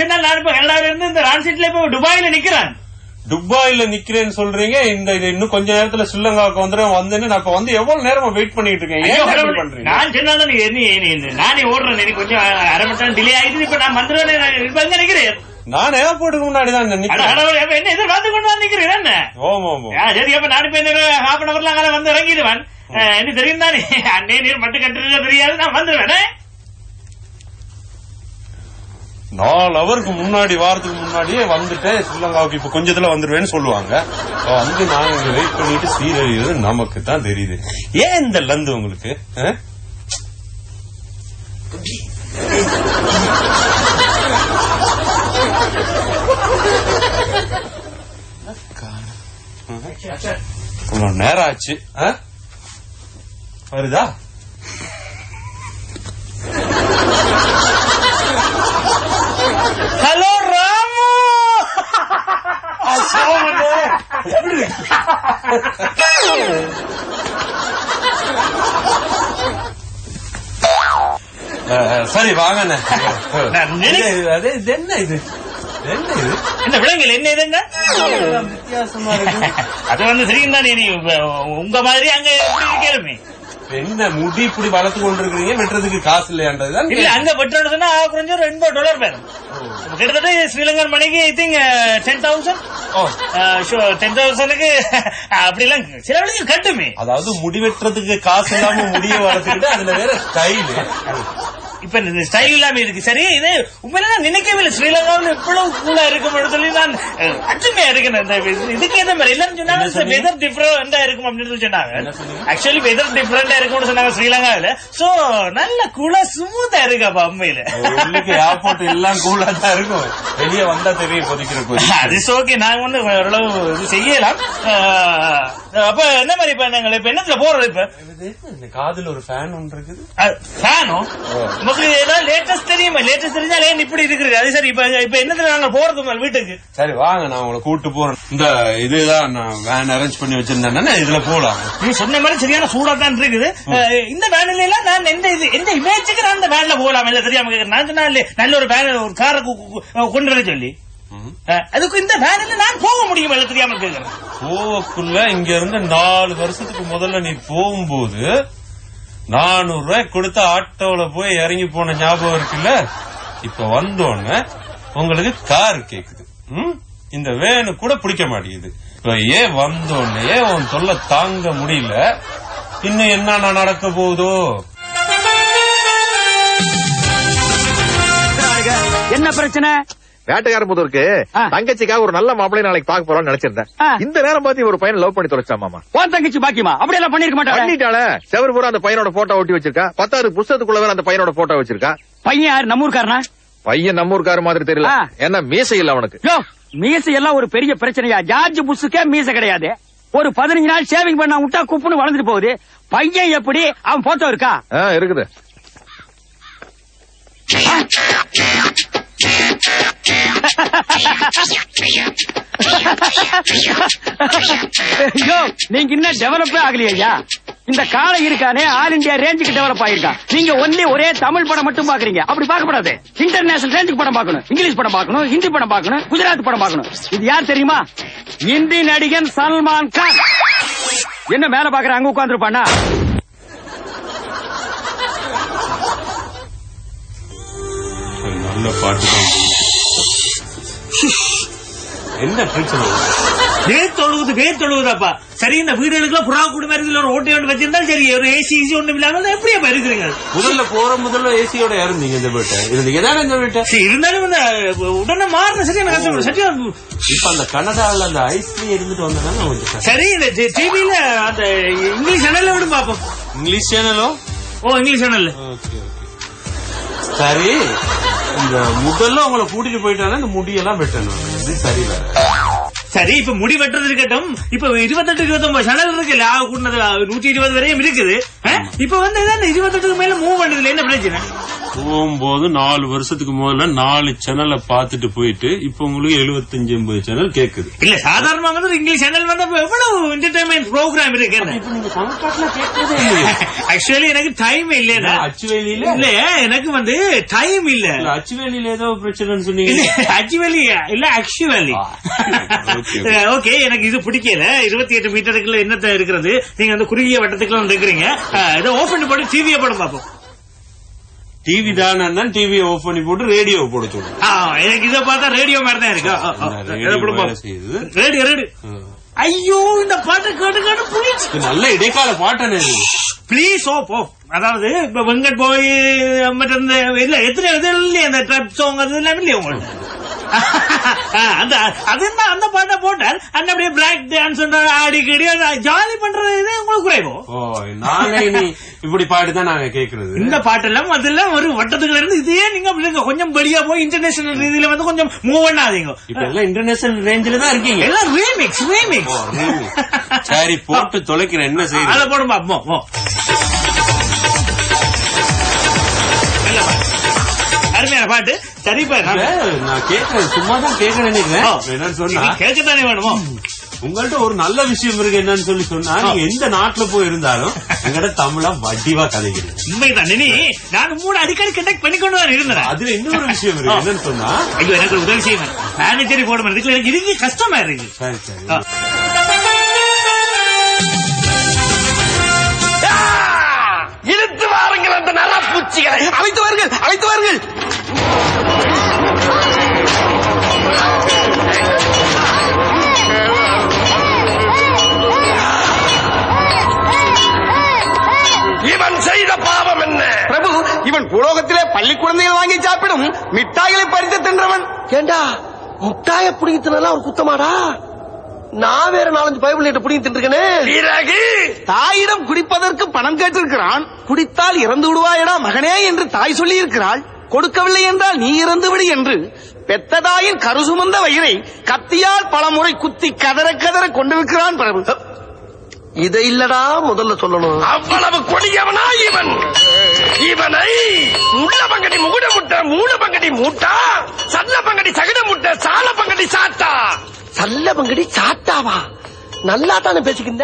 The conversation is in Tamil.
சொன்னா நான் இப்ப கனடாவில இருந்து இந்த ரான்சிட்ல இப்ப துபாயில நிக்கிறேன். துபாயில நிக்கிறேன்னு சொல்றீங்க. இந்த இன்னும் கொஞ்ச நேரத்துல ஸ்ரீலங்காவுக்கு வந்து நான் இப்ப வந்து எவ்வளவு நேரமா வெயிட் பண்ணிட்டு இருக்கேன். நான் சொன்னாலும் நானே ஓடுறேன். எனக்கு கொஞ்சம் அரை மணி நேரம் டிலே ஆயிடுது. இப்ப நான் வந்துடுவேன். இப்ப எங்க நிக்கிறேன்? நான் ஏர்போர்ட்டுக்கு முன்னாடிதான் என்ன எதிர்பார்த்து கொண்டு வந்து நிக்கிறேன். என்ன சரி, அப்ப நான் இப்ப ஹாஃப் அன் அவர்ல அங்கே வந்து இறங்கிடுவேன். எனக்கு தெரியும் தானே, அண்ணே நீர் மட்டும் கட்டுறது தெரியாது. நான் வந்துடுவேன். 4 ஹவருக்கு முன்னாடி வாரத்துக்கு முன்னாடியே வந்துட்டு ஸ்ரீலங்காவுக்கு இப்ப கொஞ்சத்துல வந்துருவேன்னு சொல்லுவாங்க. வந்து நாங்க வெயிட் பண்ணிட்டு சீரழிவது நமக்கு தான் தெரியுது. ஏன் இந்த லந்து உங்களுக்கு? நேரம் ஆச்சு. வருதா? ஹலோ ராமு. சரி வாங்க. என்ன இது? என்ன விலங்குகள் என்ன இதுங்க? வித்தியாசமா இருக்கு. அது வந்து தெரியும் தானே, உங்க மாதிரி அங்க கேளுமே. என்ன முடி இப்படி வளர்த்து கொண்டு இருக்கிறீங்க, வெட்டுறதுக்கு காசு இல்லையான்றதுதான். இல்ல, அங்க வெட்டுறதுன்னா கொஞ்சம் $2 பேரும் கிட்டத்தட்ட ஸ்ரீலங்கன் மணிக்கு ஐ திங்க் 10,000. 10,000க்கு அப்படிலாம் சில வழிகள் கட்டுமே. அதாவது முடி வெட்டுறதுக்கு காசு இல்லாம முடிய வளர்த்துக்கிட்டு அதுல வேற ஸ்டைலு. இப்ப இந்த ஸ்டைல் இல்லாம இருக்கு. சரி, இது உண்மையில நான் நினைக்கவே இல்லை ஸ்ரீலங்காவில் இவ்வளவு கூலா இருக்கும் சொல்லி. நான் அச்சுமையா இருக்கேன். இதுக்கு ஏற்ற மாதிரி எல்லாரும் சொன்னாங்க வெதர் டிஃபரெண்டா இருக்கும் அப்படின்னு சொன்னாங்க. ஆக்சுவலி வெதர் டிஃபரெண்டா இருக்கும்னு சொன்னாங்க ஸ்ரீலங்காவில. சோ நல்ல கூலா ஸ்மூத்தா இருக்கப்பா. உண்மையில ஏர்போர்ட் எல்லாம் கூலா தான் இருக்கும். வெளியே வந்தா தெரியும் கொதிக்கிற. அது ஓகே, நாங்க வந்து ஓரளவு இது செய்யலாம். அப்ப என்ன மாதிரி இப்ப நாங்க இப்ப என்னத்துல போறது? இப்ப காதுல ஒரு ஃபேன் ஒன்று இருக்குது. ஃபேனும் ஏதாவது லேட்டஸ்ட் தெரியுமா? லேட்டஸ்ட் தெரிஞ்சாலே இப்படி இருக்குது. அது சரி, இப்ப என்னத்துல நாங்க போறது வீட்டுக்கு? சரி வாங்க, நான் உங்களை கூட்டு போறேன். இந்த இதுதான் நான் வேன் அரேஞ்ச் பண்ணி வச்சிருந்தேன். இதுல போலாம். நீ சொன்ன மாதிரி சரியான சூடா தான் இருக்குது. இந்த வேன்ல எல்லாம் நான் எந்த இமேஜுக்கு நான் இந்த வேன்ல போகலாம் இல்ல தெரியாம கேட்கிறேன். நான் சொன்னா நல்ல ஒரு வேன் ஒரு காரை கொண்டு வர சொல்லி அதுக்கு இந்த வேன்ல நான் போக முடியும் இல்ல தெரியாம கேட்கிறேன். போவக்குள்ள இங்க இருந்து 4 வருஷத்துக்கு முதல்ல நீ போகும்போது 400 ரூபாய் கொடுத்த ஆட்டோல போய் இறங்கி போன ஞாபகம் இருக்குல்ல? இப்ப வந்தோன்னு உங்களுக்கு கார் கேக்குது. இந்த வேனு கூட பிடிக்க மாட்டேங்குது. இப்ப ஏன் வந்தோடனே உன் தொல்லை தாங்க முடியல. இன்னும் என்ன நடக்க போகுதோ? என்ன பிரச்சனை? வேட்டைக்காரம்புதூருக்கு தங்கச்சிக்காக ஒரு நல்ல மாப்பிள்ளை நாளைக்கு பாக்க போறோம்னு நினைச்சிருந்தேன். இந்த நேரம் பார்த்து ஒரு பையனை லவ் பண்ணி தொலைச்சா மாமா. உன் தங்கச்சி பாக்கியமா அப்படி எல்லாம் பண்ணிருக்க மாட்டா. பண்ணிட்டாளே. செவரு பூரா அந்த பையனோட போட்டோ ஒட்டி வச்சிருக்கா. 10வது புஸ்தகத்துக்குள்ள வேற அந்த பையனோட போட்டோ வச்சிருக்கா. பையன் யாரு? நம்மூர்காரனா? பையன் நம்மூர்கார மாதிரி தெரியல. என்ன மீசை இல்ல அவனுக்கு? மீசை எல்லாம் ஒரு பெரிய பிரச்சனையா? ஜார்ஜ் புஷ்ஷுக்கே மீசை கிடையாது. ஒரு 15 நாள் சேவிங் பண்ண விட்டா குப்புன்னு வளர்ந்துட்டு போகுது. பையன் எப்படி? அவன் போட்டோ இருக்கா? இருக்குது. நீங்க இன்னும் டெவலப்பே ஆகலையா? இந்த காலம் இருக்கானே ஆல் இண்டியா ரேஞ்சுக்கு டெவலப் ஆயிருக்கா. நீங்க ஒன்லி ஒரே தமிழ் படம் மட்டும் பாக்குறீங்க. அப்படி பார்க்கப்படாது. இன்டர்நேஷனல் ரேஞ்சுக்கு படம் பார்க்கணும். இங்கிலீஷ் படம் பார்க்கணும், ஹிந்தி படம் பார்க்கணும், குஜராத் படம் பார்க்கணும். இது யார் தெரியுமா? இந்தி நடிகன் சல்மான் கான். என்ன மேல பாக்குற அங்க உட்கார்ந்துருப்பானா? நல்ல பாட்டு தான். என்ன பிரச்சனை? பேர் தொழுகுதாப்பா. சரி, இந்த வீடுகளுக்கு புறா கூடு மாதிரி ஒரு ஓட்டை ஒன்று வச்சிருந்தா சரி, ஒரு ஏசி ஒண்ணு இல்லாம எப்படியா இருக்கிறீங்க? முதல்ல ஏசியோட இறந்தீங்க இந்த வீட்டை. இருந்தீங்க தானே இந்த வீட்டை. இருந்தாலும் உடனே மாறின சரியான கஷ்டம். சரியா இப்ப அந்த கனடாவில் அந்த ஐஸ்லயே இருந்துட்டு வந்ததானே. சரி, இந்த டிவில அந்த இங்கிலீஷ் சேனல்ல விடும் பாப்போம். இங்கிலீஷ் சேனலோ? English channel. சரி, இந்த முதல்ல உங்களை கூட்டிட்டு போயிட்டாலும் இந்த முடியெல்லாம் வெட்டணும். இது சரியில்லை. சரி, இப்ப முடி வெட்டுறது இருக்கட்டும். இப்ப 28, 29 சேனல் இருக்குல்ல, கூட்டினது 120 வரையும் இருக்குது. இப்ப வந்து 28க்கு மேல மூவ் பண்றதுல என்ன பிரச்சனை? போகும்போது 4 வருஷத்துக்கு முதல்ல 4 சேனலை பாத்துட்டு போயிட்டு இப்ப உங்களுக்கு 75-80 சேனல் கேக்குது. இல்ல, சாதாரணமா வந்து இங்கிலீஷ் சேனல் வந்து எவ்வளவு என்டர்டைன்மெண்ட் ப்ரோக்ராம் இருக்கு. ஆக்சுவலி எனக்கு டைம் இல்ல. அச்சுவேலியில இல்ல எனக்கு டைம் இல்ல. அச்சுவேலியில ஏதோ பிரச்சனைன்னு சொன்னீங்க. ஆக்சுவலி இல்ல ஆக்சுவலி. ஓகே, எனக்கு இது பிடிக்கல. 28 மீட்டருக்குள்ள என்னத்த இருக்கிறது? நீங்க அந்த குறுகிய வட்டத்துக்குள்ள இருக்கிறீங்க. இதை ஓபன் பண்ணி போட்டு டிவியை படம் பார்ப்போம். டிவி தானே, டிவியை ஆஃப் பண்ணி போட்டு ரேடியோ போட சொல்லுங்க. எனக்கு இதை பார்த்தா ரேடியோ மாதிரி தான் இருக்கு. ரேடியோ ஐயோ, இந்த பாட்டு கேட்டு கேட்டு புரியுது. நல்ல இடைக்கால பாட்டு பிளீஸ். போ. அதாவது இப்ப வெங்கட் போய் மற்ற இல்ல எத்தனை இல்லையே அந்த ட்ரப் சாங் அது எல்லாம் இல்லையா உங்களுக்கு? அந்த பாட்டை போட்டால் அந்த அப்படியே பிளாக் டான்ஸ் ஆடிக்கடி ஜாலி பண்றது உங்களுக்கு குறைவோம். நாங்க இப்படி பாட்டு தான் நாங்க கேக்குறது. இந்த பாட்டெல்லாம் அதெல்லாம் ஒரு வட்டத்துக்குள்ள இருந்து இதே நீங்க கொஞ்சம் வெளியா போய் இன்டர்நேஷனல் ரீதியில கொஞ்சம் மூவ் பண்ணாதீங்க. இப்ப எல்லாம் இன்டர்நேஷனல் ரேஞ்சில தான் இருக்கீங்க. எல்லாம் ரீமிக்ஸ். சரி, போட்டு தொலைக்கிறேன். என்ன செய்ய அதை போடும் பாப்போம். அருமையான பாட்டு. சரி, நான் கேட்கறேன், சும்மா தான் கேட்கறேன். என்னன்னு சொன்னா கேட்கத்தானே வேணுமோ. உங்கள்ட்ட ஒரு நல்ல விஷயம் இருக்கு. என்னன்னு சொல்லி சொன்னா, நீங்க எந்த நாட்டுல போய் இருந்தாலும் எங்கள்ட்ட தமிழா வட்டிவா கதைக்கிறீங்க. உண்மைதான். நான் 3 அடிக்கடி கண்டக்ட் பண்ணிக்கொண்டு தான் இருந்தேன். அதுல இன்னொரு விஷயம் இருக்கு. என்னன்னு சொன்னா, ஐயோ எனக்கு உதவி செய்வேன். மேனேஜரி போட மாதிரி எனக்கு இதுக்கு கஷ்டமா இருக்கு. சரி சரி. இழுத்து வாருங்கள் அந்த நரப்பூச்சிகளை. அழைத்து வாருங்கள், அழைத்து வாருங்கள். இவன் செய்த பாவம் என்ன? பிரபு, இவன் பூலோகத்திலே பள்ளி குழந்தைகள் வாங்கி சாப்பிடும் மிட்டாய்களை பறித்து தின்றவன். ஏண்டா, முட்டாய புடிங்கி தின்னா ஒரு குத்தமாடா? நான் வேற 4-5 பைபிள் புடிங்கி தின்றுக்கனே. பிறகு தாயிடம் குடிப்பதற்கு பணம் கேட்டிருக்கிறான். குடித்தால் இறந்து விடுவாயடா மகனே என்று தாய் சொல்லி இருக்கிறாள். கொடுக்கவில்லை என்றால் நீ இறந்து விடு என்று பெத்த தாயின் கருசுமந்த வயிறை கத்தியால் பல முறை குத்தி கதற கதற கொண்டிருக்கிறான் பிரபு. இதை இல்லடா முதல்ல சொல்லணும். அவ்வளவு கொடியவனா இவன்? இவனை முள்ள பங்கடி முகுட முட்டை, மூல பங்கடி மூட்டா, சல்ல பங்கடி சகட முட்டை, சால பங்கடி சாத்தா. சல்ல பங்கடி சாட்டாவா? நல்லா தானே பேசிக்கிட்ட.